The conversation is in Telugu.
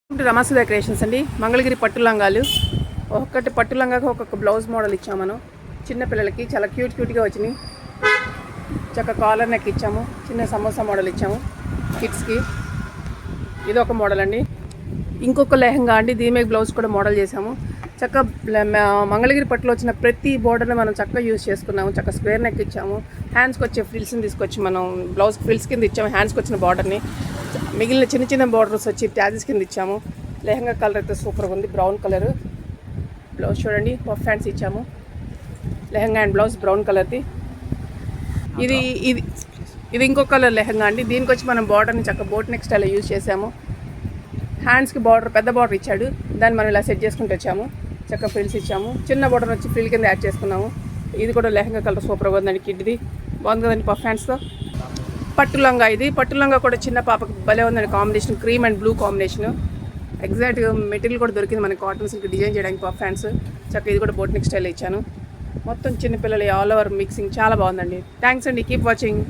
రమాసుధ క్రియేషన్స్ అండి. మంగళగిరి పట్టు లంగాలు. ఒక్కొక్కటి పట్టు లంగాకు ఒక్కొక్క బ్లౌజ్ మోడల్ ఇచ్చాము మనం. చిన్న పిల్లలకి చాలా క్యూట్గా వచ్చినాయి. చక్క కాలర్ నెక్ ఇచ్చాము. చిన్న సమోసా మోడల్ ఇచ్చాము కిడ్స్కి. ఇది ఒక మోడల్ అండి. ఇంకొక లెహంగా అండి. దీని మీద బ్లౌజ్ కూడా మోడల్ చేసాము. చక్క మంగళగిరి పట్టులో వచ్చిన ప్రతి బోర్డర్ని మనం చక్కగా యూజ్ చేసుకున్నాము. చక్క స్క్వేర్ నెక్ ఇచ్చాము. హ్యాండ్స్కి వచ్చే ఫ్రిల్స్ని తీసుకొచ్చి మనం బ్లౌజ్ ఫ్రిల్స్ కింద ఇచ్చాము. హ్యాండ్స్కి వచ్చిన బార్డర్ని మిగిలిన చిన్న చిన్న బార్డర్స్ వచ్చి ట్యాజెస్ కింద ఇచ్చాము. లెహంగా కలర్ అయితే సూపర్గా ఉంది, బ్రౌన్ కలర్. బ్లౌజ్ చూడండి, పఫ్ హ్యాండ్స్ ఇచ్చాము. లెహంగా అండ్ బ్లౌజ్ బ్రౌన్ కలర్ది. ఇది ఇది ఇది ఇంకొక కలర్ లెహంగా అండి. దీనికి వచ్చి మనం బార్డర్ని చక్క బోట్ నెక్ స్టైల్లో యూజ్ చేసాము. హ్యాండ్స్కి బార్డర్ పెద్ద బార్డర్ ఇచ్చాడు, దాన్ని మనం ఇలా సెట్ చేసుకుంటూ వచ్చాము. చక్క ఫ్రిల్స్ ఇచ్చాము. చిన్న బార్డర్ వచ్చి ఫ్రిల్ కింద యాడ్ చేసుకున్నాము. ఇది కూడా లెహంగా కలర్ సూపర్గా ఉందండి. కిడ్ది బాగుంది కదండి పఫ్ హ్యాండ్స్తో. పట్టు లంగా. ఇది పట్టు లంగా కూడా చిన్న పాపకి భలే ఉందండి. Combination cream and blue combination. ఎగ్జాక్ట్గా మెటీరియల్ కూడా దొరికింది మనకి. కాటన్ సిల్క్ డిజైన్ చేయడానికి పఫ్ హ్యాండ్స్. చక్క ఇది కూడా బోట్ నెక్ స్టైల్ ఇచ్చాను. మొత్తం చిన్నపిల్లలు ఆల్ ఓవర్ మిక్సింగ్ చాలా బాగుందండి. థ్యాంక్స్ అండి. Keep watching.